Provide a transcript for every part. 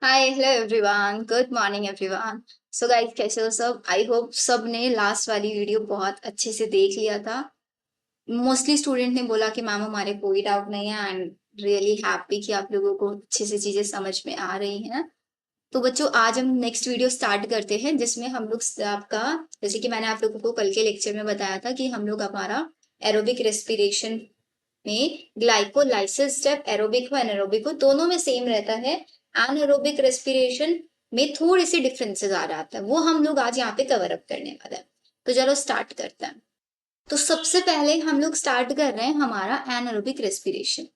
Hi hello everyone, good morning everyone. So guys, कैसे हो सब? आई होप सब ने लास्ट वाली वीडियो बहुत अच्छे से देख लिया था। मोस्टली स्टूडेंट ने बोला कि मैम हमारे कोई डाउट नहीं है एंड रियली हैप्पी कि आप लोगों को अच्छे से चीजें समझ में आ रही हैं। तो बच्चों, आज हम नेक्स्ट वीडियो स्टार्ट करते हैं जिसमें हम लोग आपका, जैसे कि मैंने आप लोगों को कल के लेक्चर में बताया था कि हम लोग हमारा एरोबिक रेस्पिरेशन में ग्लाइकोलाइसिस स्टेप एरोबिक हो एनारोबिक हो दोनों में सेम रहता है। एनारोबिक रेस्पिरेशन में थोड़े से डिफरेंसेस आ जाता है, वो हम लोग आज यहाँ पे कवर अप करने वाले हैं। तो चलो स्टार्ट करते हैं। तो सबसे पहले हम लोग स्टार्ट कर रहे हैं हमारा एनारोबिक रेस्पिरेशन।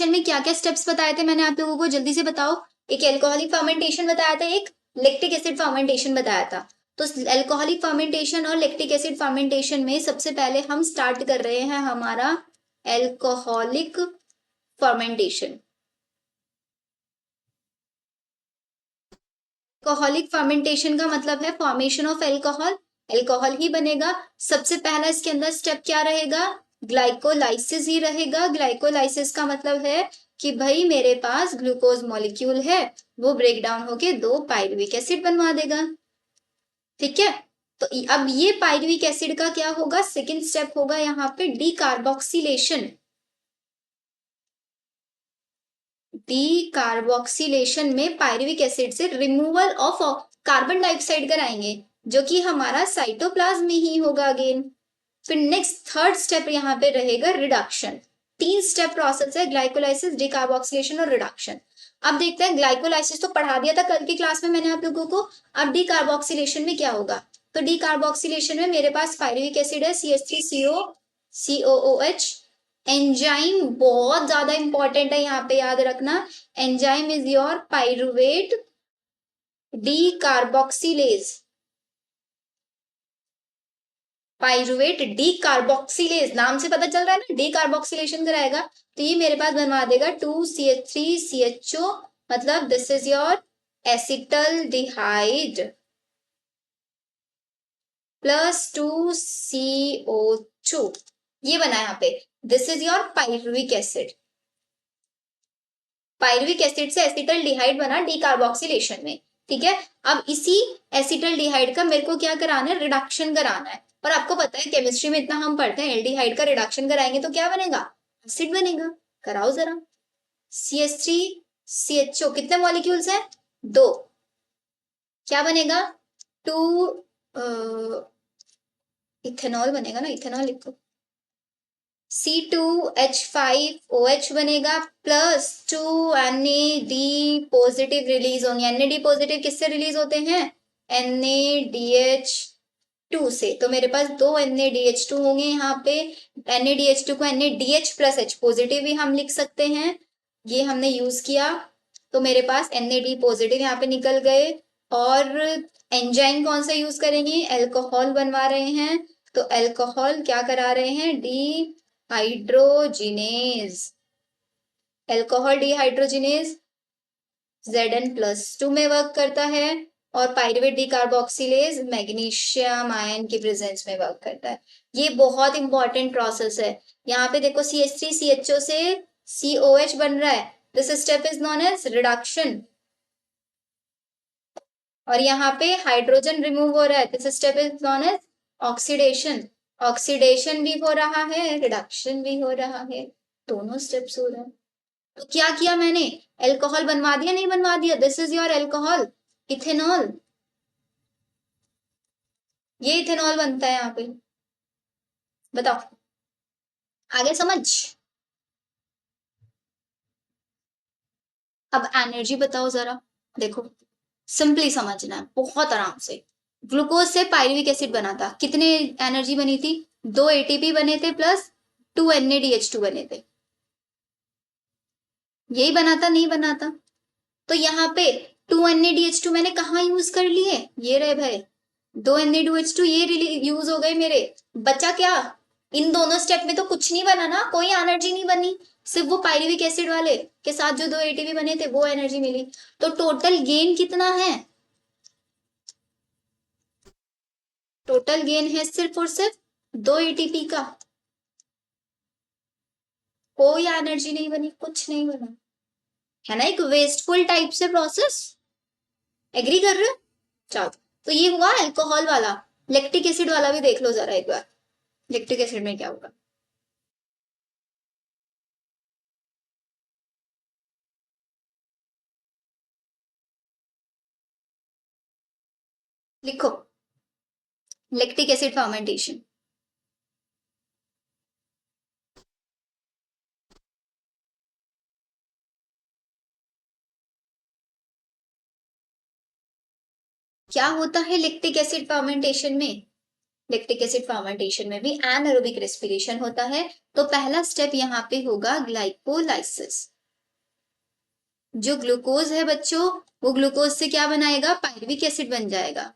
में क्या क्या स्टेप्स बताए थे मैंने आप लोगों को, जल्दी से बताओ। एक एल्कोहलिक फर्मेंटेशन बताया था, एक लैक्टिक एसिड फर्मेंटेशन बताया था। तो एल्कोहलिक फर्मेंटेशन और लैक्टिक एसिड फर्मेंटेशन में सबसे पहले हम स्टार्ट कर रहे हैं हमारा एल्कोहलिक फर्मेंटेशन। एल्कोहलिक फर्मेंटेशन का मतलब है फॉर्मेशन ऑफ एल्कोहल। एल्कोहल ही बनेगा। सबसे पहला इसके अंदर स्टेप क्या रहेगा? ग्लाइकोलाइसिस ही रहेगा। ग्लाइकोलाइसिस का मतलब है कि भाई मेरे पास ग्लूकोज मॉलिक्यूल है, वो ब्रेक डाउन होके दो पायरुविक एसिड बनवा देगा। ठीक है। तो अब ये पायरुविक एसिड का क्या होगा? सेकेंड स्टेप होगा यहाँ पे डीकार्बोक्सिलेशन। डीकार्बोक्सिलेशन में पायरुविक एसिड से रिमूवल ऑफ कार्बन डाइऑक्साइड कराएंगे, जो कि हमारा साइटोप्लाज्म में ही होगा अगेन। फिर नेक्स्ट थर्ड स्टेप यहाँ पे रहेगा रिडक्शन। तीन स्टेप प्रोसेस है, ग्लाइकोलाइसिस, डीकार्बोक्सिलेशन और रिडक्शन। अब देखते हैं, ग्लाइकोलाइसिस तो पढ़ा दिया था कल की क्लास में मैंने आप लोगों को। अब डीकार्बोक्सिलेशन में क्या होगा? तो डीकार्बोक्सिलेशन में मेरे पास पायरुविक एसिड है CH3CO COOH। एंजाइम बहुत ज्यादा इंपॉर्टेंट है, यहाँ पे याद रखना। Enzyme is your pyruvate decarboxylase. Pyruvate decarboxylase नाम से पता चल रहा है ना, डीकार्बोक्सिलेशन कराएगा। तो ये मेरे पास बनवा देगा 2CH3CHO, मतलब this is your acetaldehyde plus 2CO2। ये बना यहाँ पे, this is your pyruvic acid. Pyruvic acid से एसिटल डिहाइड बना डीकार्बोक्सिलेशन में। ठीक है। अब इसी एसिटल डिहाइड का मेरे को क्या कराना है? रिडक्शन कराना है। और आपको पता है केमिस्ट्री में इतना हम पढ़ते हैं, एल्डिहाइड का रिडक्शन कराएंगे तो क्या बनेगा? एसिड बनेगा। कराओ जरा। CH3CHO कितने मॉलिक्यूल्स हैं? दो। क्या बनेगा? टू इथेनॉल बनेगा ना, इथेनॉल लिखो। C2H5OH बनेगा प्लस 2NAD पॉजिटिव रिलीज होंगे। NAD पॉजिटिव किससे रिलीज होते हैं? NADH2 से। तो मेरे पास दो NADH2 होंगे यहाँ पे। NADH2 को NADH प्लस H पॉजिटिव भी हम लिख सकते हैं, ये हमने यूज किया। तो मेरे पास NAD पॉजिटिव यहाँ पे निकल गए। और एंजाइम कौन सा यूज करेंगे? एल्कोहल बनवा रहे हैं। तो एल्कोहल क्या करा रहे हैं? D hydrogenase. Alcohol dehydrogenase Zn+2 में वर्क करता है। और पायरुवेट डिकार्बोक्सिलेज मैग्नीशियम आयन की प्रेजेंस में वर्क करता है। ये बहुत इंपॉर्टेंट प्रोसेस है। यहाँ पे देखो CH3CHO से COH बन रहा है, this step is known as reduction. और यहाँ पे हाइड्रोजन रिमूव हो रहा है, this step is known as oxidation. Oxidation भी हो रहा है, रिडक्शन भी हो रहा है, दोनों स्टेप्स हो रहे हैं। तो क्या किया मैंने? एल्कोहल बनवा दिया, नहीं बनवा दिया? This is your alcohol, ethanol. ये इथेनॉल बनता है यहाँ पे। बताओ, आगे समझ? अब एनर्जी बताओ जरा। देखो, सिंपली समझना है, बहुत आराम से। ग्लूकोज से पायरुविक एसिड बना था, कितने एनर्जी बनी थी? 2 ATP बने थे प्लस 2 NADH2 बने थे। यही बना था, नहीं बना था? तो यहाँ पे 2 NADH2 मैंने कहा यूज कर लिए? ये रहे भाई 2 NADH2, ये यूज हो गए मेरे। बचा क्या? इन दोनों स्टेप में तो कुछ नहीं बना ना, कोई एनर्जी नहीं बनी। सिर्फ वो पायरुविक एसिड वाले के साथ जो 2 ATP बने थे वो एनर्जी मिली। तो टोटल गेन कितना है? टोटल गेन है सिर्फ और सिर्फ 2 एटीपी का कोई एनर्जी नहीं बनी, कुछ नहीं बना, है ना, एक वेस्टफुल टाइप से प्रोसेस। एग्री कर रहे हो? चलो, तो ये हुआ अल्कोहल वाला। लैक्टिक एसिड वाला भी देख लो जरा एक बार, लैक्टिक एसिड में क्या होगा। लिखो, लैक्टिक एसिड फर्मेंटेशन। क्या होता है लैक्टिक एसिड फर्मेंटेशन में? लैक्टिक एसिड फर्मेंटेशन में भी एनारोबिक रेस्पिरेशन होता है। तो पहला स्टेप यहाँ पे होगा ग्लाइकोलाइसिस। जो ग्लूकोज है बच्चों, वो ग्लूकोज से क्या बनाएगा? पायरुविक एसिड बन जाएगा।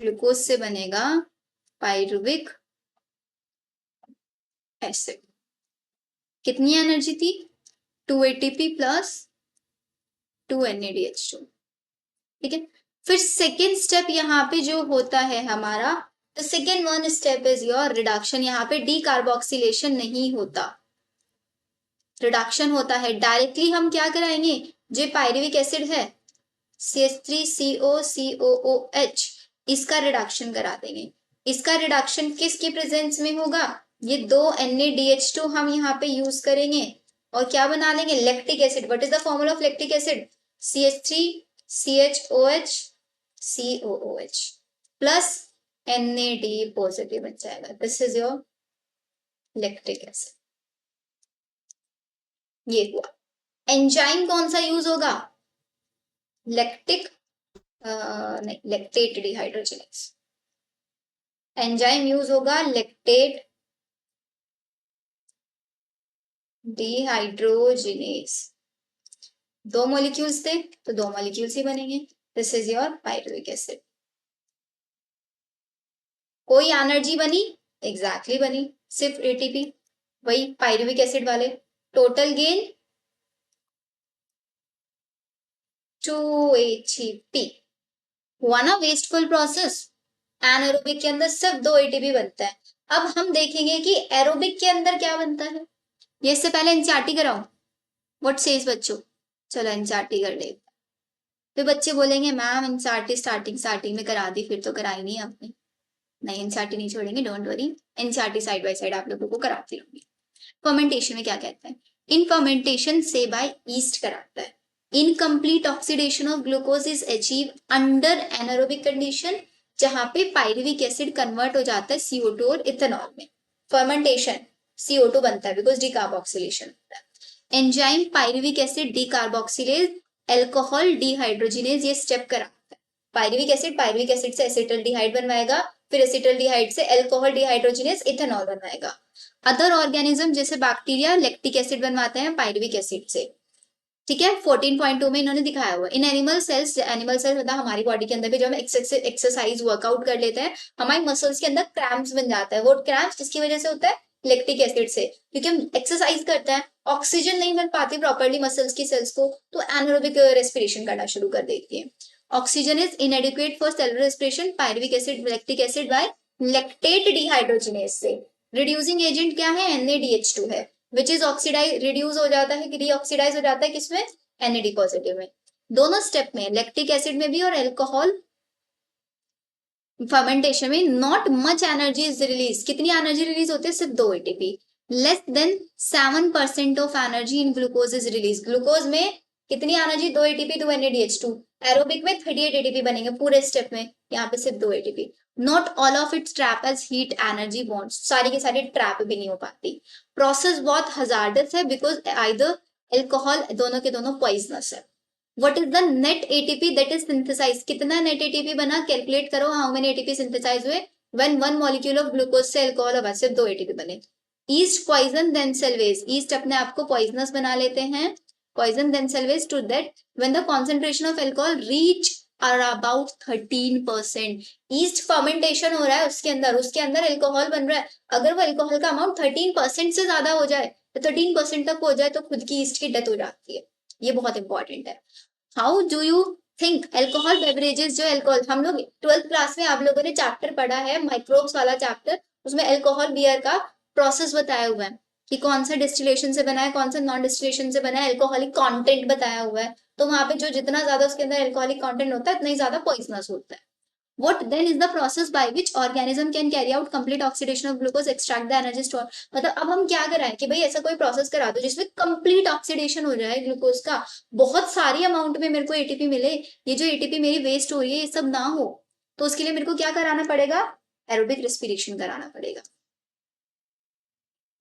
ग्लूकोज से बनेगा पायरुविक एसिड। कितनी एनर्जी थी? 2 एटीपी प्लस 2 NaDH2। ठीक है, फिर सेकेंड स्टेप यहाँ पे जो होता है हमारा, तो second one step is your reduction. यहाँ पे डीकार्बोक्सिलेशन नहीं होता, रिडक्शन होता है। डायरेक्टली हम क्या कराएंगे, जो पायरुविक एसिड है CH3COCOOH, इसका रिडक्शन करा देंगे। इसका रिडक्शन किसके प्रेजेंस में होगा? ये 2 NaDH2 हम यहाँ पे यूज करेंगे और क्या बना लेंगे? Lactic acid. What is the formula of lactic acid? CH3CHOH COOH plus NaD positive बन जाएगा। This is your lactic acid. ये हुआ। एंजाइम कौन सा यूज होगा? लैक्टिक नहीं, लैक्टेट डिहाइड्रोजिनेज। एंजाइम यूज होगा लैक्टेट डिहाइड्रोजिनेज। 2 मॉलिक्यूल्स थे तो 2 मॉलिक्यूल्स ही बनेंगे। This is your pyruvic acid. कोई एनर्जी बनी? एग्जैक्टली बनी, सिर्फ एटीपी, वही पायरुविक एसिड वाले। Total gain 2 ATP। हुआ ना वेस्टफुल प्रोसेस। एनारोबिक के अंदर सिर्फ 2 एटीपी बनता है। अब हम देखेंगे कि एरोबिक के अंदर क्या बनता है। ये इससे पहले एनसीईआरटी कराऊं? व्हाट सेज बच्चों? चलो एनसीईआरटी कर ले। फिर बच्चे बोलेंगे मैम एनसीईआरटी स्टार्टिंग स्टार्टिंग में करा दी, फिर तो कराई नहीं आपने। नहीं, एनसीईआरटी नहीं छोड़ेंगे, don't worry. NCERT side by side आप लोगों को कराती रहूंगी। फर्मेंटेशन में क्या कहते हैं? इन फर्मेंटेशन से बाय ईस्ट कराता है। Incomplete oxidation of glucose is achieve under anaerobic condition, जहां पे पायरुविक एसिड कन्वर्ट हो जाता है CO2 और इथेनॉल में। फर्मेंटेशन CO2 बनता है बिकॉज डिकार्बोक्सिलेशन होता है। Enzyme pyruvic acid decarboxylase alcohol dehydrogenase ये स्टेप कराता है। पायरुविक एसिड से एसिटल्डिहाइड बनवाएगा, फिर एसिटल्डिहाइड से एल्कोहल डिहाइड्रोजिनेज इथेनॉल बनवाएगा। अदर ऑर्गेनिज्म जैसे बैक्टीरिया लैक्टिक एसिड बनवाते हैं पायरुविक एसिड से। ठीक है, 14.2 में इन्होंने दिखाया हुआ। इन एनिमल सेल्स मतलब हमारी बॉडी के अंदर भी जब हम एक्सरसाइज वर्कआउट कर लेते हैं, हमारी मसल्स के अंदर क्रैम्प्स बन जाता है। वो क्रैम्प्स किसकी वजह से होता है? लैक्टिक एसिड से। क्योंकि हम एक्सरसाइज करते हैं, ऑक्सीजन नहीं मिल पाती प्रॉपर्ली मसल्स की सेल्स को, तो एनारोबिक रेस्पिरेशन करना शुरू कर देती है। Oxygen is इनएडिक्वेट for cellular respiration, pyruvic acid lactic acid by lactate dehydrogenase से। रिड्यूसिंग एजेंट क्या है? NaDH2 है, विच इज ऑक्सीडाइज, रिड्यूस हो जाता है, रीऑक्सीडाइज हो जाता है किसमें? NAD पॉजिटिव में। दोनों स्टेप में, लैक्टिक एसिड में भी और एल्कोहल फर्मेंटेशन में, not much energy is release. कितनी एनर्जी रिलीज होती है? सिर्फ 2 ATP। Less than 7% of energy in glucose is release. Glucose में कितनी एनर्जी? 2 ATP 2 NaDH2। एरोबिक में 38 ATP बनेंगे पूरे स्टेप में, यहाँ पे सिर्फ 2 ATP। Not all of its trap as heat energy bonds, सारी की सारी ट्रैप भी नहीं हो पाती। प्रोसेस बहुत हजार्डस है बिकॉज आइदर एल्कोहल, दोनों के दोनों पॉइजनस है। What is the net ATP that is synthesized? कितना net ATP बना? कैलकुलेट करो, how many ATP synthesized हुए when one molecule of glucose से alcohol हुआ, सिर्फ 2 ATP बने। Yeast poison themselves, yeast अपने आप को poisonous बना लेते हैं, poison themselves to that when the concentration of alcohol reach are about 13%। yeast fermentation हो रहा है उसके अंदर अल्कोहल बन रहा है। अगर वो अल्कोहल का अमाउंट 13% से ज्यादा हो जाए, तो 13% तक हो जाए, तो खुद की yeast की डेथ हो जाती है। ये बहुत इंपॉर्टेंट है। How do you think alcohol beverages, जो अल्कोहल हम लोग 12th क्लास में आप लोगों ने चैप्टर पढ़ा है माइक्रोब्स वाला चैप्टर, उसमें अल्कोहल बियर का प्रोसेस बताया हुआ है कि कौन सा डिस्टिलेशन से बना है, कौन सा नॉन डिस्टिलेशन से बना है, अल्कोहलिक कंटेंट बताया हुआ है। तो वहां पे जो जितना ज्यादा उसके अंदर अल्कोहलिक कंटेंट होता है उतना ही ज्यादा पॉइजनस होता है। What then is the process by which organism can carry out complete oxidation of glucose, extract the energy store? मतलब अब हम क्या कराएं कि भाई ऐसा कोई प्रोसेस करा दो जिसमें कंप्लीट ऑक्सीडेशन हो जाए ग्लूकोज का, बहुत सारी अमाउंट में मेरे को एटीपी मिले, ये जो एटीपी मेरी वेस्ट हो रही है ये सब ना हो, तो उसके लिए मेरे को क्या कराना पड़ेगा? एरोबिक रेस्पिरेशन कराना पड़ेगा।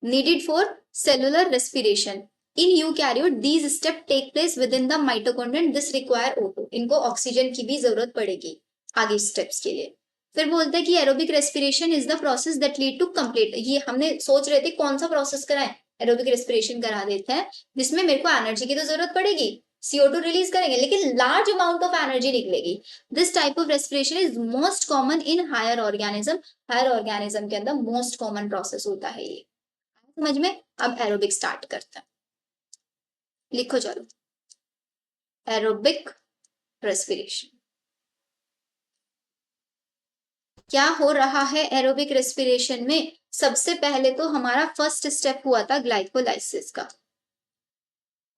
needed for cellular respiration in eukaryote, these steps take place within the mitochondria, this require O2, इनको ऑक्सीजन की भी जरूरत पड़ेगी आगे स्टेप्स के लिए। फिर बोलते हैं कि aerobic respiration is the process that lead to complete, ये हमने सोच रहे थे कौन सा प्रोसेस कराएं, एरोबिक रेस्पिरेशन करा देते हैं जिसमें मेरे को एनर्जी की तो जरूरत पड़ेगी, CO2 रिलीज करेंगे लेकिन लार्ज अमाउंट ऑफ एनर्जी निकलेगी। This type of respiration is most common in higher organism, higher organism के अंदर मोस्ट कॉमन प्रोसेस होता है ये, समझ में। अब एरोबिक स्टार्ट करते हैं, लिखो चलो एरोबिक रेस्पिरेशन। क्या हो रहा है एरोबिक रेस्पिरेशन में? सबसे पहले तो हमारा फर्स्ट स्टेप हुआ था ग्लाइकोलाइसिस का,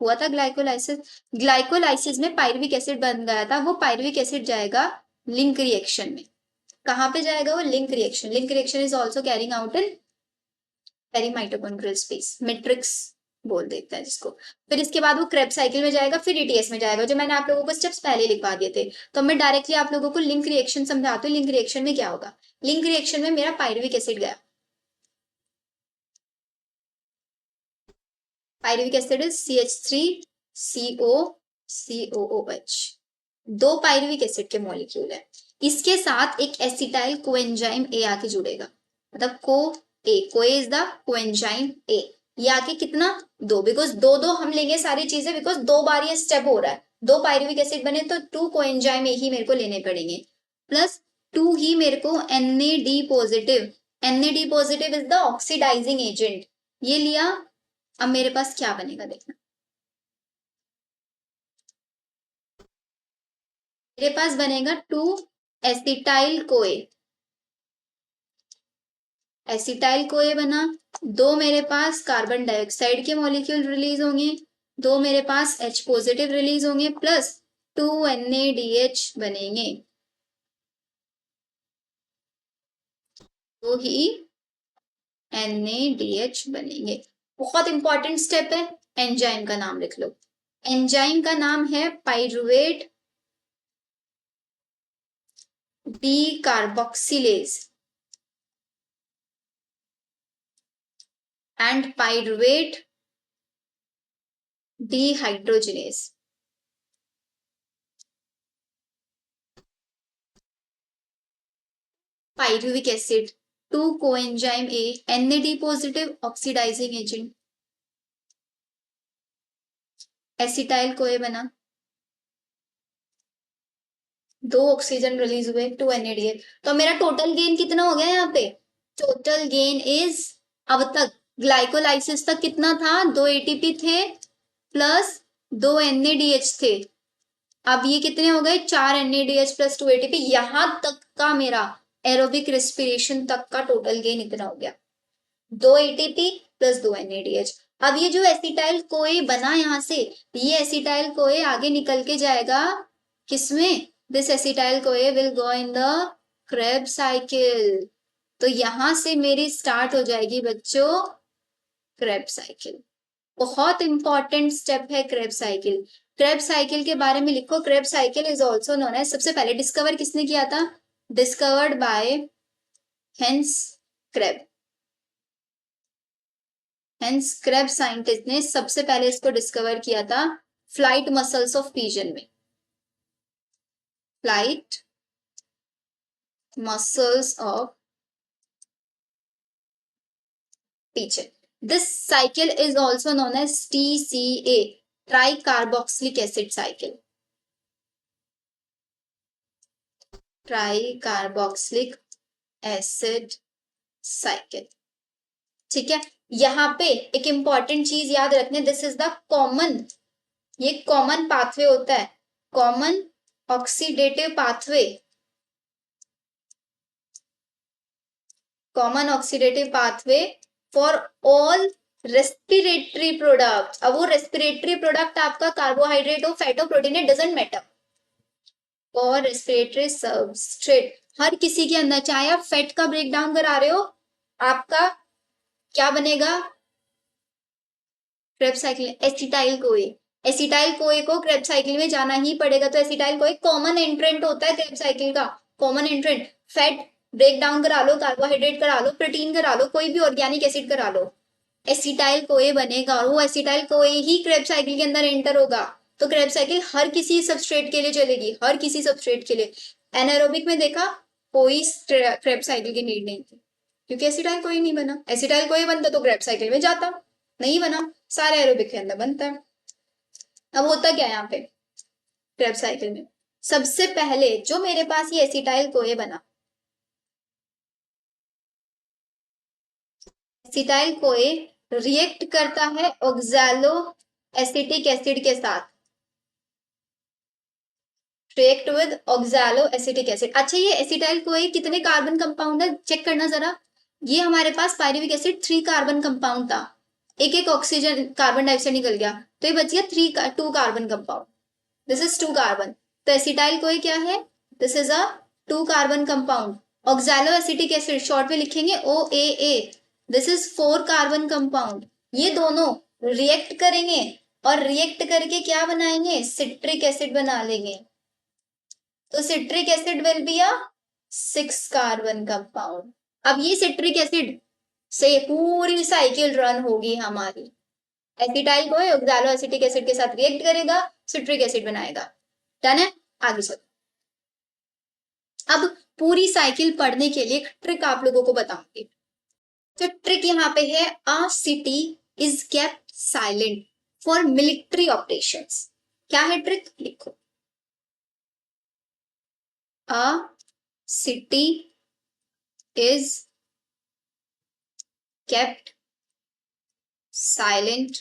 हुआ था ग्लाइकोलाइसिस। ग्लाइकोलाइसिस में पायरुविक एसिड बन गया था, वो पायरुविक एसिड जाएगा लिंक रिएक्शन में। कहां पे जाएगा वो? Link reaction. Link reaction is also carrying out in perimitochondrial space, matrix बोल देते हैं जिसको। फिर इसके बाद वो क्रेब साइकिल में जाएगा, फिर ETS में जाएगा, जो मैंने आप लोगों को स्टेप्स पहले लिखवा दिए थे। तो मैं डायरेक्टली आप लोगों को लिंक रिएक्शन समझाती हूँ। लिंक रिएक्शन में क्या होगा? लिंक रिएक्शन में मेरा पायरुविक एसिड गया, पायरुविक एसिड इज CH3COCOOH, दो पायरुविक एसिड के मॉलिक्यूल है। इसके साथ एक एसिटाइल कोएंजाइम ए आके जुड़ेगा, मतलब कोए इज द कोएंजाइम ए, ये आके कितना? दो, बिकॉज दो दो हम लेंगे सारी चीजें, बिकॉज दो बार ये स्टेप हो रहा है, दो पायरुविक एसिड बने तो 2 कोएंजाइम ए ही मेरे को लेने पड़ेंगे, प्लस 2 ही मेरे को NAD positive, NAD positive is the oxidising agent, ये लिया। अब मेरे पास क्या बनेगा देखना, मेरे पास बनेगा 2 एसिटाइल कोए, एसिटाइल कोए बना। दो मेरे पास कार्बन डाइऑक्साइड के मॉलिक्यूल रिलीज होंगे, दो मेरे पास H पॉजिटिव रिलीज होंगे, प्लस 2 NADH बनेंगे, तो ही NADH बनेंगे। बहुत इंपॉर्टेंट स्टेप है, एंजाइम का नाम लिख लो। एंजाइम का नाम है pyruvate D carboxylase and pyruvate dehydrogenase. Pyruvic acid, 2 coenzyme A, NAD positive oxidizing agent, acetyl CoA बना, दो ऑक्सीजन रिलीज हुए, 2 NADH। तो मेरा टोटल गेन कितना हो गया यहाँ पे? टोटल गेन इज, अब तक ग्लाइकोलाइसिस तक कितना था? 2 ATP थे प्लस 2 NADH थे, अब ये कितने हो गए? 4 NADH प्लस 2 ATP। यहां तक का मेरा एरोबिक रेस्पिरेशन तक का टोटल गेन इतना हो गया, 2 ATP प्लस 2 NADH। अब ये जो एसिटाइल कोए बना यहाँ से, ये एसिटाइल कोए आगे निकल के जाएगा किसमें? This acetyl CoA will go in the Kreb cycle. तो यहां से मेरी स्टार्ट हो जाएगी बच्चों क्रेब साइकिल। बहुत इंपॉर्टेंट स्टेप है क्रेब साइकिल। क्रेब साइकिल के बारे में लिखो, Kreb cycle is also known as, सबसे पहले डिस्कवर किसने किया था? Discovered by Hans Kreb. Hans Kreb scientist ने सबसे पहले इसको डिस्कवर किया था फ्लाइट मसल्स ऑफ पिजन में, flight muscles of pigeon. This cycle is also known as TCA, tricarboxylic acid cycle. Tricarboxylic acid cycle, ठीक है। यहाँ पे एक इंपॉर्टेंट चीज याद रखने, दिस इज द कॉमन, ये कॉमन पाथवे होता है, common oxidative pathway, common oxidative pathway for all respiratory product. अब वो रेस्पिरेटरी प्रोडक्ट आपका कार्बोहाइड्रेट हो, फैट हो, प्रोटीन है, डजेंट मैटर। और रेस्पिरेटरी सबस्ट्रेट हर किसी के अंदर, चाहे आप फैट का ब्रेक डाउन करा रहे हो, आपका क्या बनेगा? Krebs cycle, acetyl CoA. Acetyl CoA को क्रेब्स साइकिल में जाना ही पड़ेगा। तो एसिटाइल कोए कॉमन एंट्रेंट होता है क्रेब्स साइकिल का, common entrant. Fat break down करा लो, कार्बोहाइड्रेट करा लो, प्रोटीन करा लो, कोई भी ऑर्गेनिक एसिड करा लो, एसिटाइल कोए बनेगा और वो एसिटाइल कोए ही क्रेब्स साइकिल के अंदर एंटर होगा। तो क्रेब्स साइकिल हर किसी सबस्ट्रेट के लिए चलेगी, हर किसी सबस्ट्रेट के लिए। एनारोबिक में देखा कोई क्रेब्स साइकिल की नीड नहीं थी, क्योंकि एसिटाइल कोई नहीं बना। एसिटाइल कोई बनता तो क्रेब्स साइकिल में जाता, नहीं बना, सारे एरोबिक के अंदर बनता है। अब होता क्या है यहाँ पे क्रेब्स साइकिल में? सबसे पहले जो मेरे पास ये एसिटाइल कोए बना, एसिटाइल कोए रिएक्ट करता है ऑक्सैलो एसिटिक एसिड के साथ, react with oxalo acetic acid. अच्छा, ये एसिटाइल कोए कितने कार्बन कंपाउंड है चेक करना जरा। ये हमारे पास पायरुविक एसिड 3 कार्बन कंपाउंड था, एक एक ऑक्सीजन कार्बन डाइऑक्साइड निकल गया, तो ये बच गया 2 carbon compound. This is 2 carbon. तो एसिटाइल कोई क्या है? This is a 2 carbon compound. Oxalo acetic acid short में लिखेंगे OAA, this is 4 carbon compound. ये दोनों रिएक्ट करेंगे और रिएक्ट करके क्या बनाएंगे? सिट्रिक एसिड बना लेंगे। तो citric acid will be a 6 carbon compound. अब ये सिट्रिक एसिड से पूरी साइकिल रन होगी हमारी। Acetyl co oxalo acetic acid के साथ रिएक्ट करेगा, सिट्रिक एसिड बनाएगा। डन है? आगे चलो। अब पूरी साइकिल पढ़ने के लिए एक ट्रिक आप लोगों को बताऊंगी। तो ट्रिक यहाँ पे है, a city is kept silent for military operations. क्या है ट्रिक? लिखो, a city is kept silent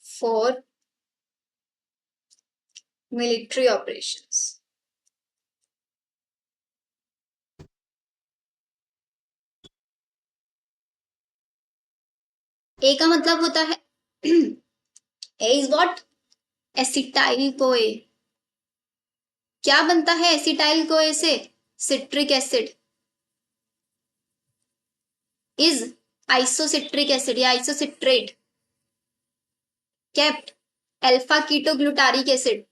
for military operations. A का मतलब होता है ए इज व्हाट? Acetyl CoA. क्या बनता है एसिटाइल कोए से? Citric acid. Is isocitric acid या isocitrate kept alpha keto glutaric acid.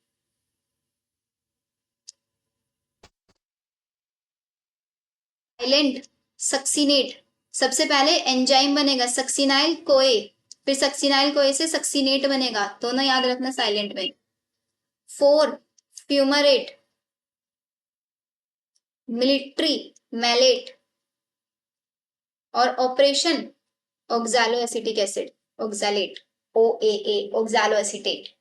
Silent succinate. सबसे पहले एंजाइम बनेगा सक्सीनाइल कोए, फिर सक्सीनाइल कोए से सक्सीनेट बनेगा, दोनों याद रखना साइलेंट में। 4 फ्यूमरेट मिलिट्री मैलेट और operation oxalo acetic acid oxalate OAA oxalo acetate.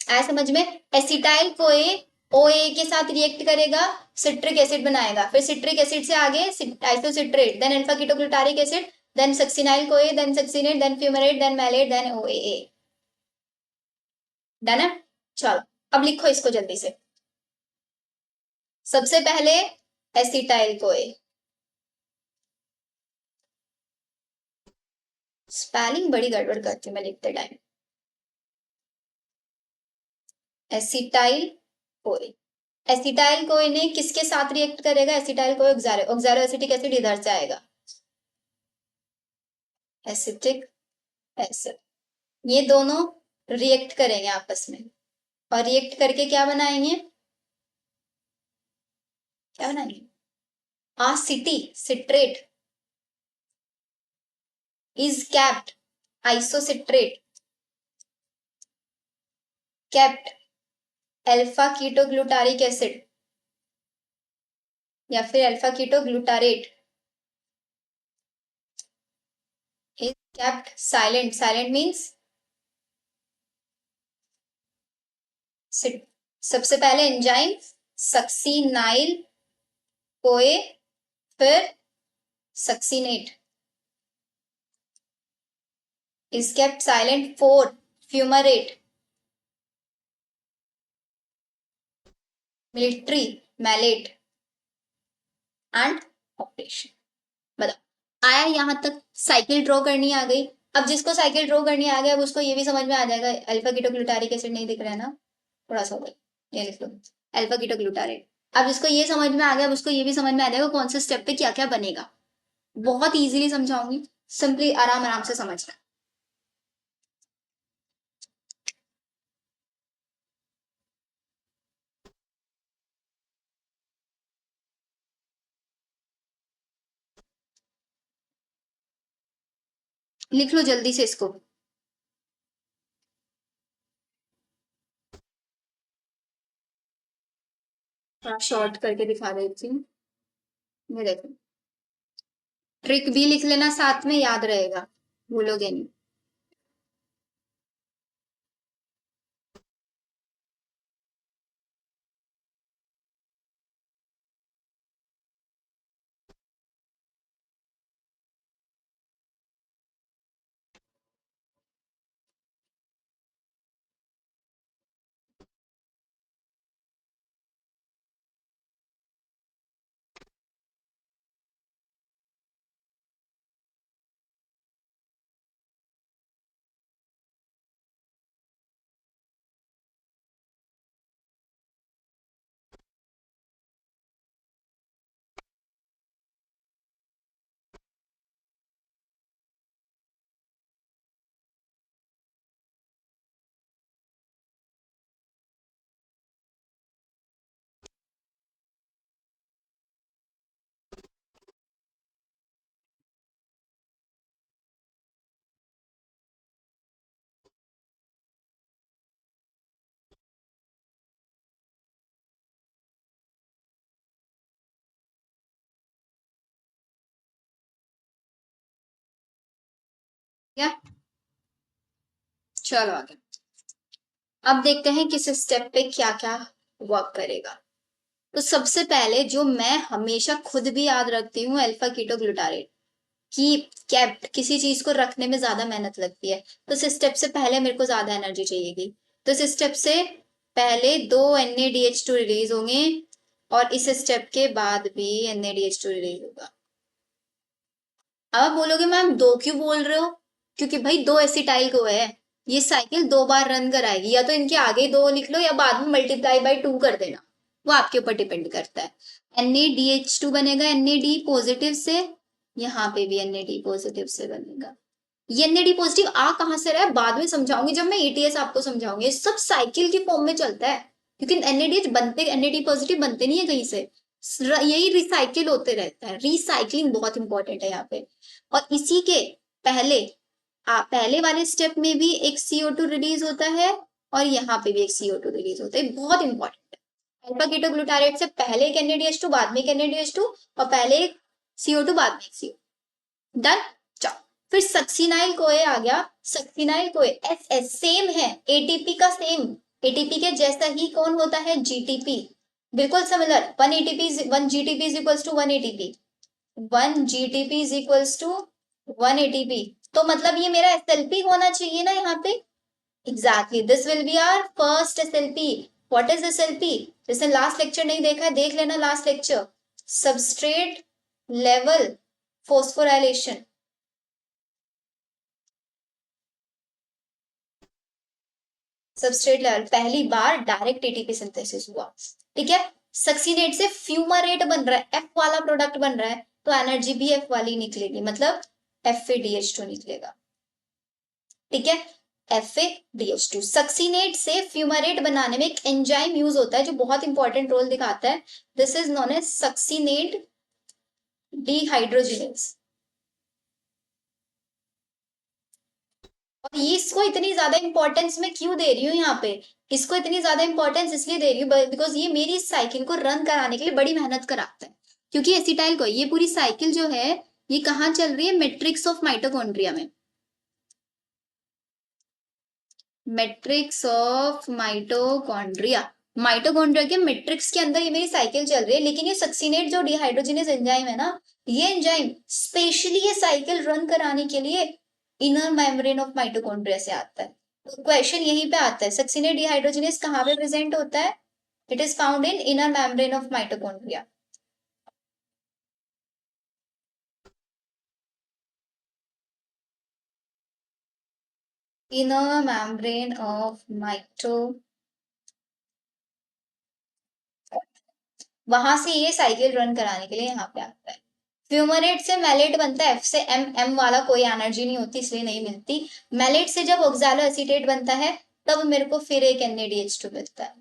आया समझ में? एसिटाइल कोए OAA के साथ रिएक्ट करेगा, सिट्रिक एसिड बनाएगा, फिर सिट्रिक एसिड से आगे isocitrate, then alpha ketoglutaric acid, then succinyl CoA, then succinate, then fumarate, then malate, then OAA। Done है? चलो अब लिखो इसको जल्दी से। सबसे पहले एसिटाइल कोए, स्पेलिंग बड़ी गड़बड़ करती हूँ मैं लिखते time. Acetyl CoA, acetyl CoA ने किसके साथ रिएक्ट करेगा? Acetyl CoA oxalo, oxalo acetic acid इधर से आएगा, एसिटिक एसिड। ये दोनों रिएक्ट करेंगे आपस में और रिएक्ट करके क्या बनाएंगे? क्या बनाएंगे? A city citrate is kept isocitrate kept alpha ketoglutaric acid या फिर alpha ketoglutarate is kept silent, silent means सबसे पहले एंजाइम सक्सीनाइल कोए, फिर succinate is kept silent 4 fumarate, military, malate and operation. बताओ, आया यहाँ तक? साइकिल ड्रॉ करनी आ गई। अब जिसको साइकिल ड्रॉ करनी आ गया अब उसको ये भी समझ में आ जाएगा, अल्फा कीटोग्लूटारिक एसिड नहीं दिख रहा है ना, थोड़ा सा होगा, ये लिख लो, अल्फा कीटोग्लूटारेट। अब जिसको ये समझ में आ गया अब उसको ये भी समझ में आ जाएगा कौन से स्टेप पे क्या क्या बनेगा। बहुत इजीली समझाऊंगी, सिंपली आराम आराम से समझना। लिख लो जल्दी से इसको। थोड़ा शॉर्ट करके दिखा देती हूँ, ये देखो। ट्रिक भी लिख लेना साथ में, याद रहेगा, भूलोगे नहीं। क्या, चलो आगे। अब देखते हैं किस स्टेप पे क्या क्या वर्क करेगा। तो सबसे पहले जो मैं हमेशा खुद भी याद रखती हूँ, अल्फा कीटोग्लूटारेट की कैप्ट, किसी चीज को रखने में ज्यादा मेहनत लगती है, तो इस स्टेप से पहले मेरे को ज्यादा एनर्जी चाहिएगी, तो इस स्टेप से पहले दो NaDH2 रिलीज होंगे और इस स्टेप के बाद भी NaDH2 रिलीज होगा। अब आप बोलोगे मैम दो क्यों बोल रहे हो? क्योंकि भाई दो एसिटाइल को है, ये साइकिल दो बार रन कराएगी, या तो इनके आगे दो लिख लो या बाद में मल्टीप्लाई बाय 2 कर देना, वो आपके ऊपर डिपेंड करता है। NaDH2 बनेगा NaD पॉजिटिव से, यहाँ पे भी NaD पॉजिटिव से बनेगा। ये NaD पॉजिटिव आ कहां से रहा है बाद में समझाऊंगी, जब मैं ETS आपको समझाऊंगी। ये सब साइकिल की फॉर्म में चलता है, क्योंकि NaDH बनते, NaD पॉजिटिव बनते नहीं है कहीं से, यही रिसाइकिल होते रहता है। रिसाइकलिंग बहुत इंपॉर्टेंट है यहाँ पे। और इसी के पहले पहले वाले स्टेप में भी एक CO2 रिलीज होता है और यहाँ पे भी एक CO2 रिलीज होता है, बहुत इंपॉर्टेंट है। अल्फा कीटोग्लूटारेट से पहले एक NaDH2 बाद में एक NaDH2 और पहले एक CO2 बाद में एक CO2। डन। चलो फिर सक्सिनाइल कोए आ गया। सक्सिनाइल कोए SS सेम है, ATP का सेम, ATP के जैसा ही कौन होता है? GTP, बिल्कुल similar. 1 ATP 1 GTP is equals to 1 ATP, 1 GTP is equals to 1 ATP। तो मतलब ये मेरा SLP होना चाहिए ना यहाँ पे। Exactly, this will be our first SLP। What is SLP? जिसने लास्ट लेक्चर नहीं देखा है देख लेना last lecture. Substrate level phosphorylation. Substrate level पहली बार डायरेक्ट ATP सिंथेसिस हुआ, ठीक है। सक्सीनेट से फ्यूमारेट बन रहा है, F वाला प्रोडक्ट बन रहा है, तो एनर्जी भी F वाली निकलेगी, मतलब FADH2 निकलेगा, ठीक है। FADH2। सक्सीनेट से फ्यूमारेट बनाने में एक एंजाइम यूज होता है जो बहुत इंपॉर्टेंट रोल दिखाता है, this is known as succinate dehydrogenase. और ये इसको इतनी ज्यादा इंपॉर्टेंस मैं क्यों दे रही हूँ यहाँ पे? इसको इतनी ज्यादा इंपॉर्टेंस इसलिए दे रही हूँ बिकॉज ये मेरी साइकिल को रन कराने के लिए बड़ी मेहनत कराता है। क्योंकि एसिटाइल को, ये पूरी साइकिल जो है ये कहाँ चल रही है? मैट्रिक्स ऑफ माइटोकॉन्ड्रिया में, मैट्रिक्स ऑफ माइटोकॉन्ड्रिया, माइटोकॉन्ड्रिया के मैट्रिक्स के अंदर ये मेरी साइकिल चल रही है। लेकिन ये सक्सीनेट जो डिहाइड्रोजिनेज एंजाइम है ना, ये एंजाइम स्पेशली ये साइकिल रन कराने के लिए इनर मेम्ब्रेन ऑफ माइटोकॉन्ड्रिया से आता है। तो क्वेश्चन यहीं पे आता है, सक्सिनेट डिहाइड्रोजनेज कहाँ पे प्रेजेंट होता है? It is found in inner membrane of mitochondria. Inner membrane of mito, वहां से ये साइकिल रन कराने के लिए यहाँ पे आता है। फ्यूमरेट से मैलेट बनता है, एफ से एम, एम वाला कोई एनर्जी नहीं होती इसलिए नहीं मिलती। मैलेट से जब ऑक्सालो एसीटेट बनता है तब मेरे को फिर एक NaDH2 मिलता है।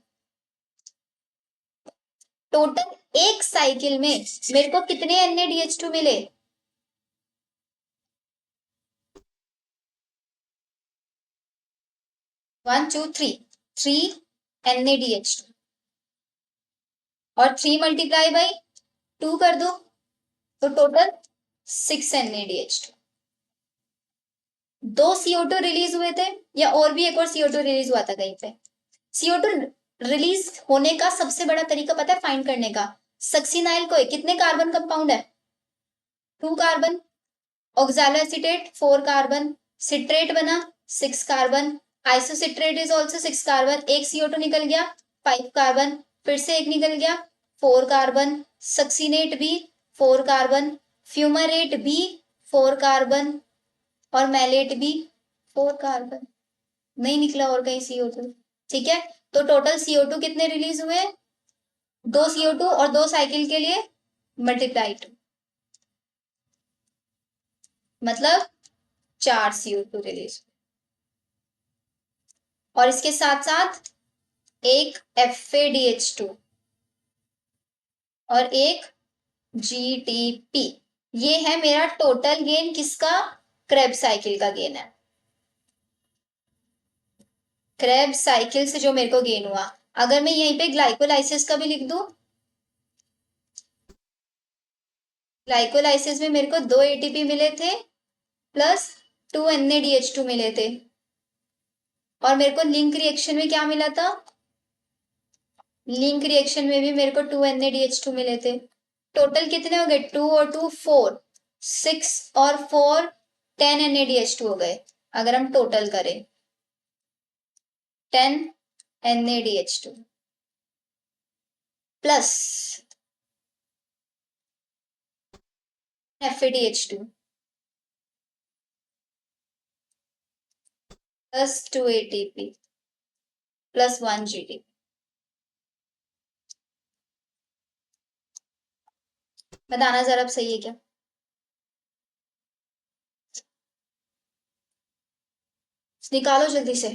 टोटल एक साइकिल में मेरे को कितने NaDH2 मिले? 1 2 3, 3 NaDH2, और 3 मल्टीप्लाई बाई 2 कर दो तो टोटल 6 NaDH2। दो CO2 रिलीज हुए थे, या और भी एक और CO2 रिलीज हुआ था कहीं पे? CO2 रिलीज होने का सबसे बड़ा तरीका पता है फाइंड करने का? सक्सिनाइल को कितने कार्बन कंपाउंड है? 2 carbon. Oxalo acetate 4 carbon, citrate बना 6 carbon, isocitrate is also 6 carbon, एक CO2 निकल गया 5 कार्बन, फिर से एक निकल गया 4 कार्बन, सक्सीनेट भी 4 कार्बन, फ्यूमरेट भी 4 कार्बन, और मैलेट भी 4 कार्बन। नहीं निकला और कहीं CO2। ठीक है, तो टोटल CO2 कितने रिलीज हुए? 2 CO2, और 2 साइकिल के लिए मल्टीप्लाई 2, मतलब 4 CO2 रिलीज। और इसके साथ साथ एक FADH2 और एक GTP। ये है मेरा टोटल गेन, किसका? क्रेब साइकिल का गेन है। क्रेब साइकिल से जो मेरे को गेन हुआ, अगर मैं यहीं पे ग्लाइकोलाइसिस का भी लिख दूं, ग्लाइकोलाइसिस में मेरे को 2 ATP मिले थे प्लस 2 NaDH2 मिले थे, और मेरे को लिंक रिएक्शन में क्या मिला था? लिंक रिएक्शन में भी मेरे को 2 NaDH2 मिले थे। टोटल कितने हो गए? 2 और 2 4, 6 और 4 10 NaDH2 हो गए। अगर हम टोटल करें 10 NaDH2 plus FADH2 plus 2 ATP plus 1 GTP। बताना जरा अब सही है क्या? निकालो जल्दी से।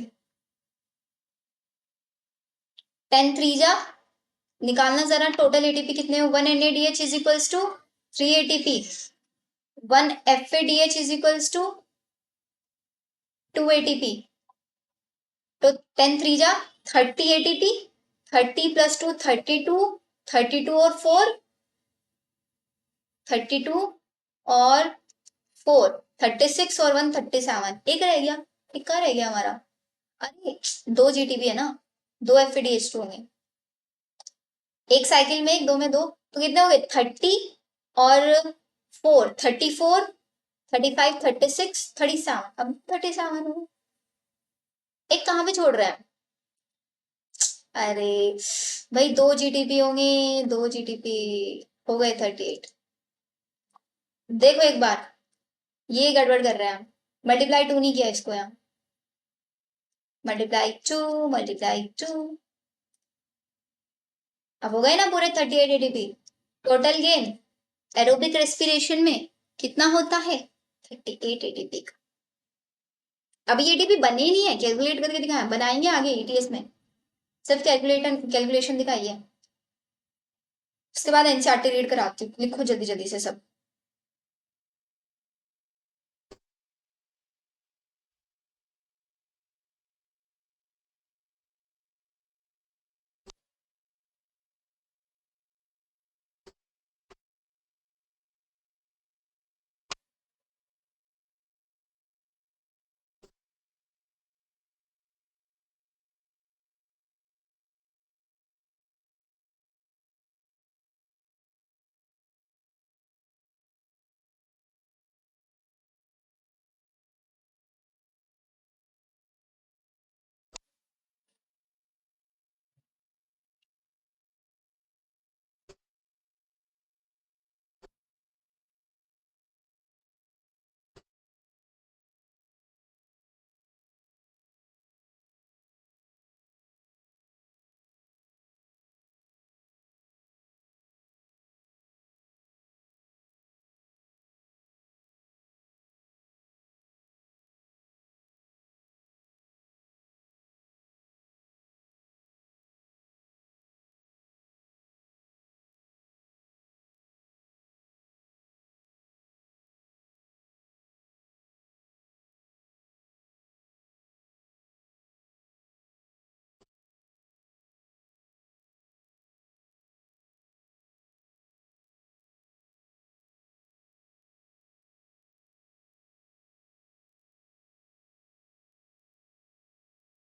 10 3 जा, निकालना जरा टोटल ATP कितने हो? 1 NaDH is equals to 3 ATP, 1 FADH is equals to 2 ATP। तो 10 3 जा 30 ATP, 30 प्लस 2 32, 32 और 4 32 और 4 36, और 1 37, एक रह गया। एक का रह गया हमारा? अरे 2 GTP है ना, 2 FADH2 होंगे, एक साइकिल में एक, दो में दो, तो कितने हो गए? 30 और 4 34, 35 36 37, अब 37 हो। एक कहाँ पे छोड़ रहा है? अरे भाई 2 GTP होंगे, 2 GTP हो गए 38। देखो एक बार, ये गड़बड़ कर रहे हैं, मल्टीप्लाई 2 नहीं किया इसको यहाँ, मल्टीप्लाई 2 मल्टीप्लाई 2। अब हो गए ना पूरे 38 ATP। Total gain aerobic respiration में कितना होता है? 38 ATP का। अभी एटीपी बने ही नहीं है, कैलकुलेट करके दिखाया, बनाएंगे आगे ETS में, सिर्फ कैलकुलेशन दिखाइए। उसके बाद NCERT रीड कराती हूँ, लिखो जल्दी जल्दी से सब।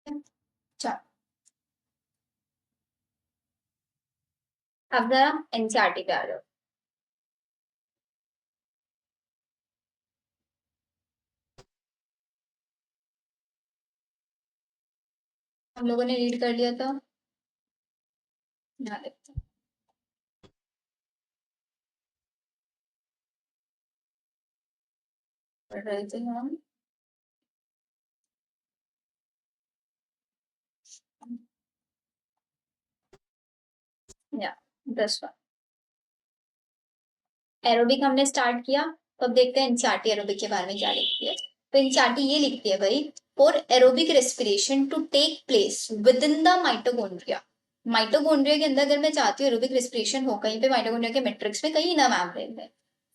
चलो अब जरा एनसीईआरटी पे आ जाओ। हम लोगों ने रीड कर लिया था, यहाँ देखते हैं। पढ़ रहे थे हम, या 10वां एरोबिक हमने स्टार्ट किया। तो अब देखते हैं एनसीईआरटी एरोबिक के बारे में क्या लिखती है। तो एनसीईआरटी ये लिखती है भाई, for aerobic respiration to take place within the mitochondria. Mitochondria के अंदर अगर मैं चाहती हूँ एरोबिक रेस्पिरेशन हो कहीं पे माइटोकॉन्ड्रिया के मैट्रिक्स में, कहीं ना मेम्ब्रेन में,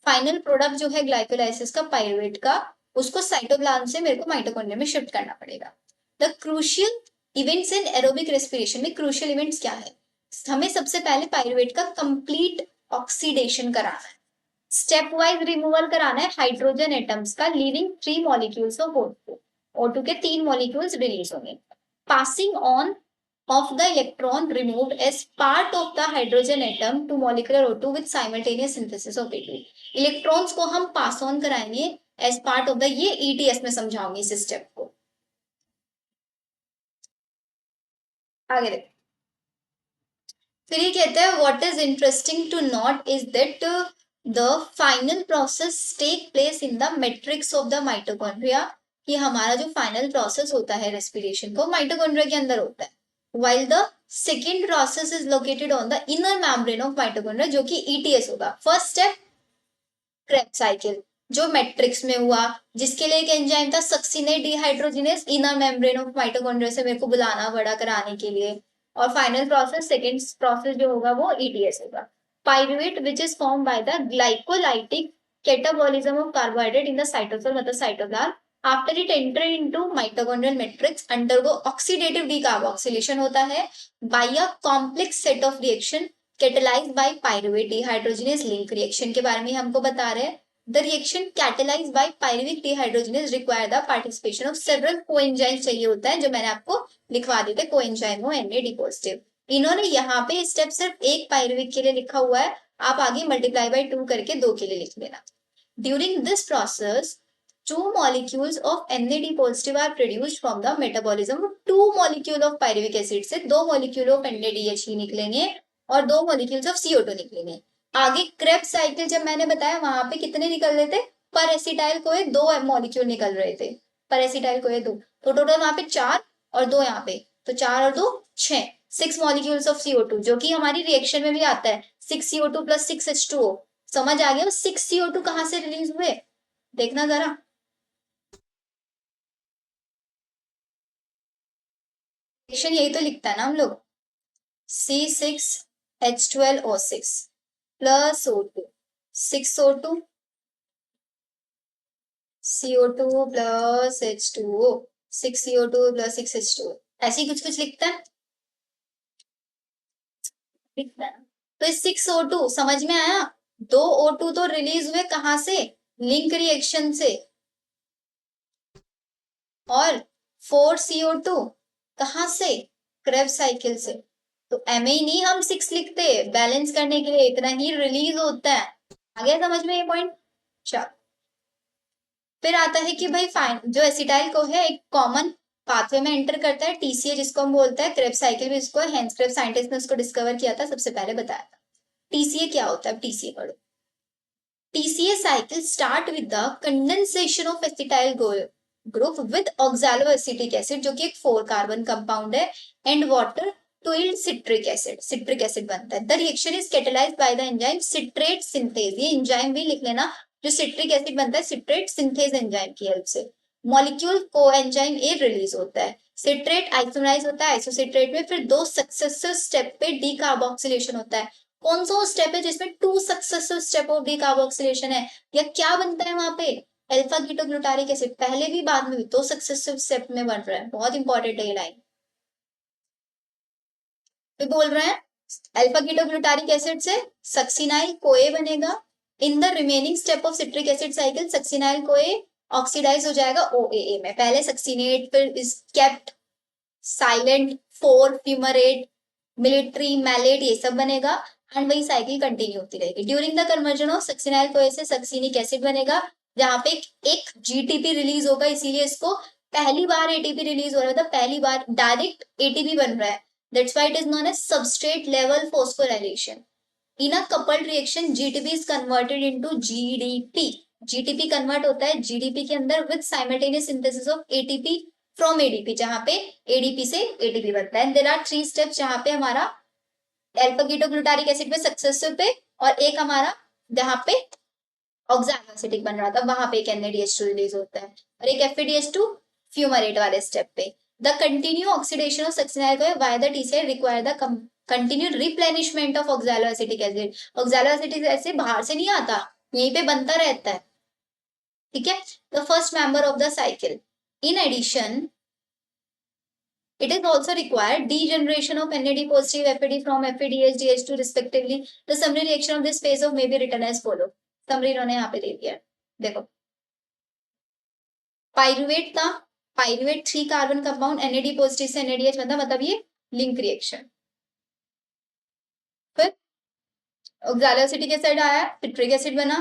फाइनल प्रोडक्ट जो है ग्लाइकोलाइसिस का पायरुवेट का, उसको साइटोप्लाज्म से मेरे को माइटोकॉन्ड्रिया में शिफ्ट करना पड़ेगा। The crucial events in aerobic respiration में क्रूशियल इवेंट्स क्या है, हमें सबसे पहले पायरुवेट का कंप्लीट ऑक्सीडेशन कराना है, स्टेप वाइज रिमूवल कराना है हाइड्रोजन एटम्स का, leaving 3 molecules of O2। O2 के 3 मॉलिक्यूल्स रिलीज होंगे। Passing on of the electron removed as part of the hydrogen atom to molecular O2 with simultaneous synthesis of A2। Electrons को हम pass on कराएंगे as part of the, ये ETS में समझाऊंगी इस step को। आगे देख, फिर ये कहते हैं what is interesting to note is that the final process take place in the matrix of the mitochondria, कि हमारा जो फाइनल प्रोसेस होता है रेस्पिरेशन को माइटोकॉन्ड्रिया के अंदर होता है, while the second process is located on the inner membrane of mitochondria, जो कि ETS होगा। फर्स्ट स्टेप क्रेब्स साइकिल जो मैट्रिक्स में हुआ, जिसके लिए एक एंजाइम था succinate dehydrogenase, inner membrane of mitochondria से मेरे को बुलाना पड़ा कराने के लिए। और फाइनल प्रोसेस, सेकेंड प्रोसेस जो होगा वो ETS होगा। Pyruvate which is form by the glycolytic catabolism of carbohydrate in the cytosol मतलब cytoplasm, after it enter into mitochondrial matrix undergo oxidative decarboxylation होता है by a complex set of reaction catalysed by pyruvate dehydrogenase link reaction के बारे में हमको बता रहे हैं। The reaction catalysed by pyruvic dehydrogenase require the participation of several coenzymes, चाहिए होता है जो मैंने आपको लिखवा दिए थे, कोएंजाइम हो NAD पॉजिटिव। इन्होंने यहाँ पे स्टेप सिर्फ एक पायरुविक के लिए लिखा हुआ है, आप आगे मल्टीप्लाई बाय 2 करके 2 के लिए लिख लेना। During this process 2 molecules of NAD positive are produced from the metabolism। 2 molecule of pyruvic acid से 2 molecule of NADH निकलेंगे और 2 molecules of CO2 निकलेंगे। आगे क्रेब्स साइकिल जब मैंने बताया वहां पे कितने निकल रहे थे, पर एसिटाइल कोए 2 मॉलिक्यूल निकल रहे थे, पर एसिटाइल कोए 2, तो टोटल वहां पे 4 और 2 यहाँ पे, तो 4 और 2 6, 6 मॉलिक्यूल्स ऑफ CO2 जो कि हमारी रिएक्शन में भी आता है 6CO2 प्लस 6H2O। समझ आ गया? 6CO2 कहां से रिलीज हुए देखना जरा, रिएक्शन यही तो लिखता है ना हम लोग, C6H12O6 plus O2, 6O2 CO2 plus H2O, 6CO2 plus 6H2O, ऐसे ही कुछ कुछ लिखता है, लिखता है। तो इस 6O2 समझ में आया, 2 O2 तो रिलीज हुए कहां से, लिंक रिएक्शन से, और 4CO2 कहां से, क्रेब्स साइकिल से। तो एम ही नहीं हम 6 लिखते, बैलेंस करने के लिए इतना ही रिलीज होता है। आ गया समझ में ये पॉइंट? चल फिर आता है कि भाई फाइन जो एसिटाइल को है एक कॉमन पाथवे में एंटर करता है, TCA जिसको हम बोलते हैं, क्रेब्स साइकिल भी इसको, हेंस क्रेब्स साइंटिस्ट ने उसको डिस्कवर किया था, सबसे पहले बताया था। TCA क्या होता है, TCA पढ़ो। TCA cycle start with the condensation of acetyl group with oxaloacetic acid जो कि एक 4 कार्बन कंपाउंड है, and water to yield citric acid, citric acid बनता है। The reaction is catalyzed by the enzyme citrate synthase, ये enzyme भी लिख लेना, जो सिट्रिक एसिड बनता है सिट्रेट सिंथेज एंजाइम की हेल्प से। मॉलिक्यूल को एंजाइम ए रिलीज होता है, सिट्रेट आइसोमराइज होता है आइसोसिट्रेट में, फिर 2 सक्सेसिव स्टेप पे डीकार्बोक्सिलेशन होता है। कौन सा स्टेप है जिसमें 2 सक्सेसिव स्टेप ऑफ डीकार्बोक्सिलेशन है, या क्या बनता है वहां पे, अल्फा कीटोग्लूटारिक एसिड, पहले भी बाद में भी 2 सक्सेसिव स्टेप में बन रहा है, बहुत इंपॉर्टेंट है ये लाइन। तो बोल रहे हैं अल्फा कीटोग्लूटारिक एसिड से सक्सिनाइल कोए बनेगा, in the remaining step of citric acid cycle succinyl CoA oxidise हो जाएगा OAA में, पहले सक्सिनेट फिर is kept silent, four, fumarate, military, malate, ये सब बनेगा एंड वही साइकिल कंटिन्यू होती रहेगी। During the conversion of succinyl CoA से सक्सिनिक एसिड बनेगा, जहां पे एक जीटीपी रिलीज होगा, इसीलिए इसको पहली बार एटीपी रिलीज हो रहा है, मतलब पहली बार डायरेक्ट एटीपी बन रहा है। That's why it is known as substrate level phosphorylation. In a coupled reaction GTP is converted into GDP. GTP convert होता है जीडीपी के अंदर with simultaneous synthesis of ATP from ADP, जहां पे एडीपी से एटीपी बनता है। देयर आर 3 स्टेप्स, जहां पे हमारा अल्फा कीटोग्लूटारिक एसिड पे सक्सेसिव पे, और एक हमारा जहां पे ऑक्सैलो एसिटिक बन रहा था वहां पे एक NADH2 रिलीज होता है, और एक FADH2 फ्यूमरेट वाले स्टेप पे। The continue oxidation of succinyl CoA via the T cell require the continue replenishment of oxaloacetic acid. Oxaloacetic acid बाहर से नहीं आता, यहीं पे बनता रहता है, ठीक है। The first member of the cycle. In addition it is also required degeneration of NAD positive FAD from FADH DH2 respectively. The summary reaction of this phase of may be written as follow. summary इन्होंने यहाँ पे दे दिया है, देखो pyruvate था, pyruvate 3 carbon compound NAD positive से NADH बनता, मतलब ये लिंक रिएक्शन। फिर ऑक्सैलो एसिटिक एसिड आया, सिट्रिक एसिड बना,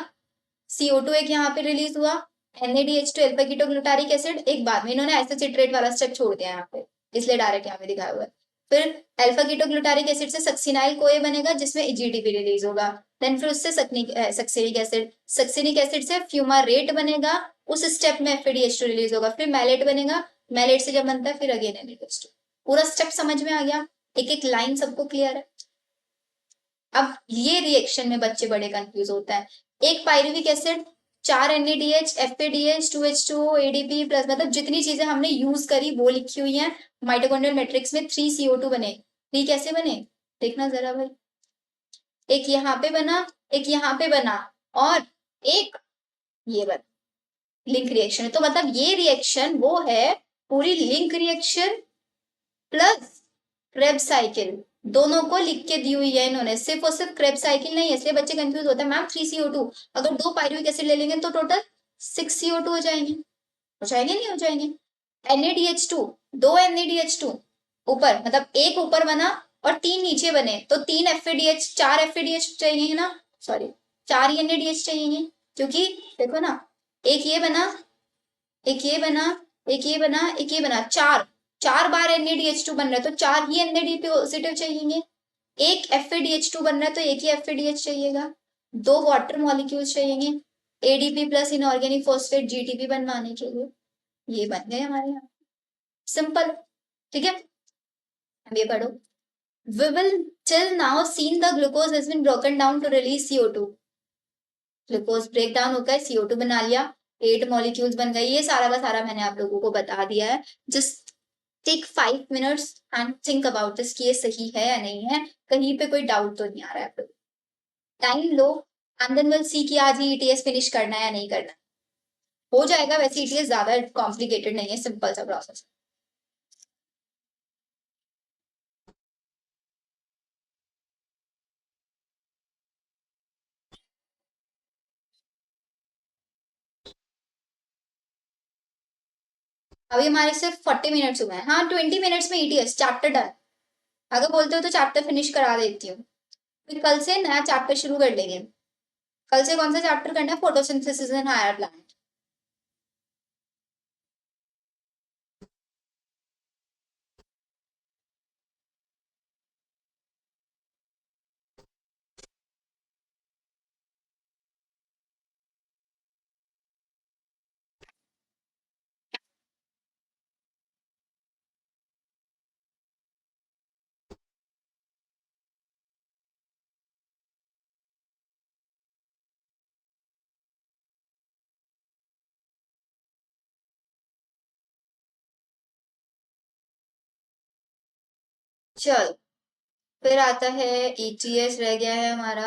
CO2 एक यहाँ पे रिलीज हुआ, NADH2 अल्फा कीटोग्लूटारिक एसिड एक बाद में, इन्होंने आइसोसिट्रेट वाला स्टेप छोड़ दिया यहाँ पे, इसलिए डायरेक्ट यहाँ पे दिखाया हुआ है। फिर अल्फा कीटोग्लूटारिक एसिड से सक्सिनाइल कोए बनेगा, जिसमें जीडीपी रिलीज होगा। देन फिर उससे सक्सिनिक एसिड, सक्सिनिक एसिड से फ्यूमारेट बनेगा, उस स्टेप में FADH2 रिलीज होगा। फिर मैलेट बनेगा, मैलेट से जब बनता है फिर अगेन NADH2। पूरा स्टेप समझ में आ गया, एक एक लाइन सबको क्लियर है। अब ये रिएक्शन में बच्चे बड़े कंफ्यूज होता है। एक pyruvic acid, 4 NADH, FADH, 2H2O, ADP plus, मतलब जितनी चीजें हमने यूज करी वो लिखी हुई हैं। माइटोकॉन्ड्रियल मैट्रिक्स में 3 CO2 बने, 3 कैसे बने देखना जरा भाई, एक यहाँ पे बना, एक यहाँ पे बना, और एक ये बना, लिंक रिएक्शन। तो मतलब ये रिएक्शन वो है पूरी link reaction plus Krebs cycle, दोनों को लिख के दी हुई है इन्होंने, सिर्फ और सिर्फ क्रेब्स साइकिल नहीं है, इसलिए बच्चे कंफ्यूज होते हैं मैम 3CO2, अगर 2 पायरुविक एसिड ले लेंगे तो टोटल 6CO2 हो जाएंगे, हो जाएंगे नहीं हो जाएंगे। NADH2, 2 NADH2 ऊपर, मतलब एक ऊपर बना और 3 नीचे बने, तो 3 FADH, 4 FADH चाहिए ना, सॉरी 4 ही NADH चाहिए, क्योंकि देखो ना, एक ये बना, एक ये बना, एक ये बना, एक ये बना, 4 बार NADH2 बन रहा है, तो 4 ही NAD पॉजिटिव चाहिए। एक FADH2 बन रहा है तो एक ही FADH चाहिएगा, 2 वाटर मॉलिक्यूल्स चाहिए ADP plus inorganic phosphate GTP बनवाने के लिए। ये बन गए हमारे यहाँ, सिंपल, ठीक है। अब ये पढ़ो, we will till now seen the glucose has been broken down to release CO2। Glucose break down होकर CO2 बना लिया, 8 मॉलिक्यूल्स बन गई, ये सारा का सारा मैंने आप लोगों को बता दिया है। Just take 5 minutes and think about this कि ये सही है या नहीं है, कहीं पे कोई डाउट तो नहीं आ रहा है आप लोग। टाइम लो एंड देन विल सी कि आज ही ETS फिनिश करना है या नहीं करना, हो जाएगा। वैसे ETS ज्यादा कॉम्प्लिकेटेड नहीं है, सिंपल सा प्रोसेस। अभी हमारे सिर्फ 40 मिनट्स हुए हैं, हाँ 20 मिनट्स में ETS चैप्टर डन। अगर बोलते हो तो चैप्टर फिनिश करा देती हूँ, फिर कल से नया चैप्टर शुरू कर लेंगे। कल से कौन सा चैप्टर करना है, फोटोसिंथेसिस इन हायर प्लांट। चल फिर आता है ETS, रह गया है हमारा,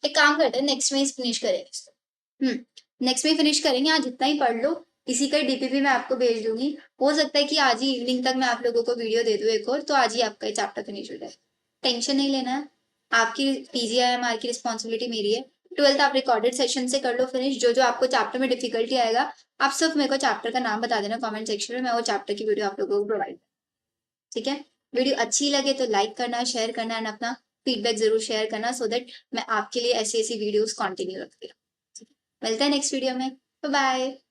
एक काम करते हैं नेक्स्ट में ही फिनिश करेंगे इसको। नेक्स्ट में फिनिश करेंगे, आज इतना ही पढ़ लो, इसी का DPP मैं आपको भेज दूंगी। हो सकता है कि आज ही इवनिंग तक मैं आप लोगों को वीडियो दे दूं एक और, तो आज ही आपका ये चैप्टर फिनिश हो जाए। टेंशन नहीं लेना है, आपकी PGIMR की रिस्पॉन्सिबिलिटी मेरी है, 12th आप रिकॉर्डेड सेशन से कर लो फिनिश। जो जो आपको चैप्टर में डिफिकल्टी आएगा, आप सिर्फ मेरे को चैप्टर का नाम बता देना कमेंट सेक्शन में, मैं वो चैप्टर की वीडियो आप लोगों को प्रोवाइड, ठीक है। वीडियो अच्छी लगे तो लाइक करना, शेयर करना एंड अपना फीडबैक जरूर शेयर करना, सो दैट मैं आपके लिए ऐसी ऐसी वीडियोस कंटिन्यू रखती रहूं। मिलते हैं नेक्स्ट वीडियो में, बाय बाय।